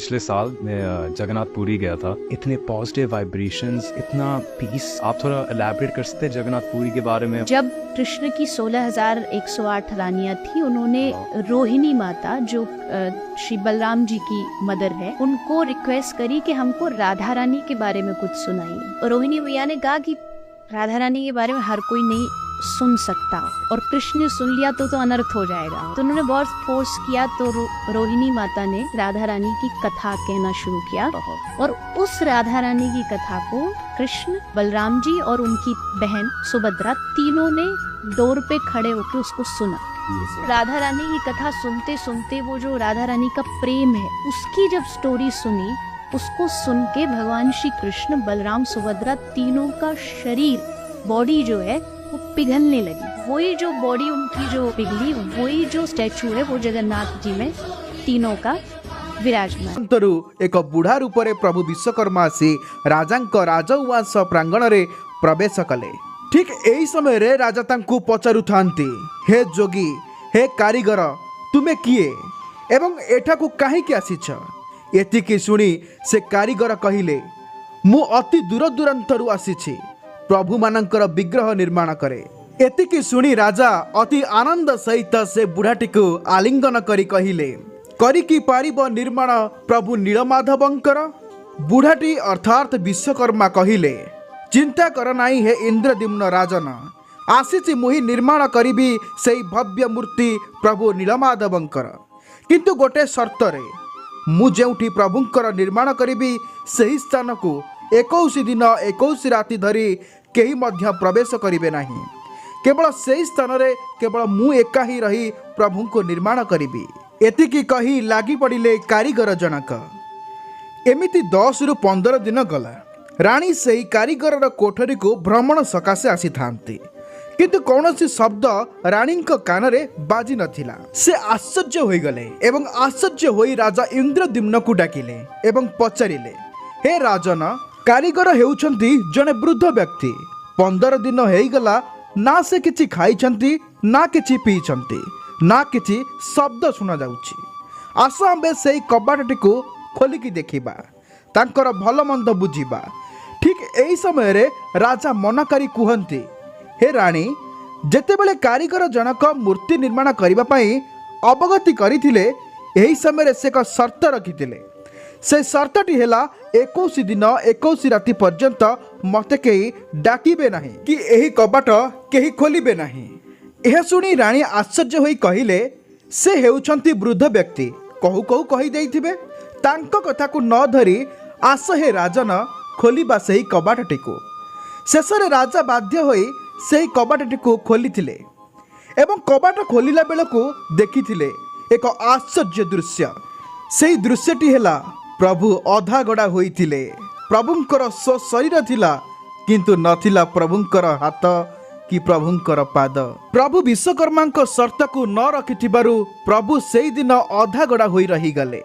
पिछले साल मैं जगन्नाथ पुरी गया था। इतने पॉजिटिव वाइब्रेशंस, इतना पीस। आप थोड़ा एलैबोरेट कर सकते हैं जगन्नाथ पुरी के बारे में? जब कृष्ण की 16,108 रानियां थी, उन्होंने रोहिणी माता जो श्री बलराम जी की मदर है, उनको रिक्वेस्ट करी कि हमको राधा रानी के बारे में कुछ सुनाइए। रोहिणी मैया ने कहा कि राधा रानी के बारे में हर कोई नहीं सुन सकता, और कृष्ण ने सुन लिया तो अनर्थ हो जाएगा। तो उन्होंने बहुत फोर्स किया, तो रोहिणी माता ने राधा रानी की कथा कहना शुरू किया, और उस राधा रानी की कथा को कृष्ण, बलराम जी और उनकी बहन सुभद्रा तीनों ने डोर पे खड़े होकर उसको सुना। राधा रानी की कथा सुनते सुनते वो जो राधा रानी का प्रेम है उसकी जब स्टोरी सुनी, उसको सुन के भगवान श्री कृष्ण, बलराम, सुभद्रा तीनों का शरीर, बॉडी जो है वो पिघलने लगी। वही जो बॉडी उनकी जो पिघली, वही जो स्टैचू है वो जगन्नाथ जी में तीनों का विराजमान। एक बुढ़ा रूप में प्रभु विश्वकर्मा आसी राजांक राजउवास प्रांगण रे प्रवेश कले। ठीक यही समय रे राजा तांकु पचारु थांती, हे जोगी, हे कारीगर, तुमे किए एवं एठाकु काहीकि आसीछ? एतिकी शुणी से कारीगर कहिले, मु अति दूर दूरांतरु आसीछि प्रभु मानकर विग्रह निर्माण करे। एतिकी शुणी राजा अति आनंद सहित से बुढ़ाटी को आलिंगन करी कहिले, करिकी पारिब निर्माण प्रभु नीलमाधवंकर? बुढ़ाटी अर्थात विश्वकर्मा कहिले, चिंता कर नाई हे इंद्रद्युम्न राजन, आसीछि मुही निर्माण करिबी सेई भव्य मूर्ति प्रभु नीलमाधवंकर। किंतु गोटे शर्त रे, मु जेउठी प्रभुंकर निर्माण करिबी सेही स्थान को 21 दिन 21 राति धरी केही मध्य प्रवेश करिबे नाही। केवल सेही स्थान रे केवल मु एका ही रही प्रभु को निर्माण करिबी। एतिकी कही लागी पड़िले कारीगर जनक। एमिति 10 रु 15 दिन गला। रानी सेही कारीगर कोठरी को भ्रमण सकाशे आसी थांती, किंतु कौनसी शब्द रानी कान रे बाजी नथिला। से आश्चर्य होई गले एवं आश्चर्य होई राजा इंद्रद्युम्न को डाकिले एवं पचारिले, हे राजन, कारीगर हेउछंती जने वृद्ध व्यक्ति। 15 दिन हेगला, ना से किछि खाइछंती, ना किछि पीछंती, ना किछि शब्द सुना जाउछि। आस आंबे सेई कबाटटी को खोलिकी देखिबा, तांकर भल मंद बुझिबा। ठीक एही समय रे राजा मनाकारी कुहंती, हे रानी, जेतेबेले कारीगर जनक मूर्ति निर्माण करबा पई अवगति करिथिले, एही समय रे से एक शर्त रखिथिले। से शर्तटी हेला 21 दिन 21 राति पर्यंत मते केही डाकिबे नाही कि एही कबाट केही खोलिबे नाही। यह सुनी रानी आश्चर्य होई कहिले, से हेउछंती वृद्ध व्यक्ति, कहू कहू कहि देइथिबे। तांको कथा को न धरी आस हे राजन खोलिबा सेही कबाटटी को। शेषरे राजा बाध्य होई सेही कबाटटी को खोलिथिले एवं कबाट खोलिला बेलକୁ देखिथिले एक आश्चर्य दृश्य। सेही दृश्यटी हेला, प्रभु अधा गड़ा होइथिले। प्रभुंकर शरीर थिला, किंतु नथिला प्रभुंकर हाथ कि प्रभुंकर पाद। प्रभु विश्वकर्मा शर्त को न रखिथिबारु प्रभु सेही दिन अधा गड़ा होई रही गले।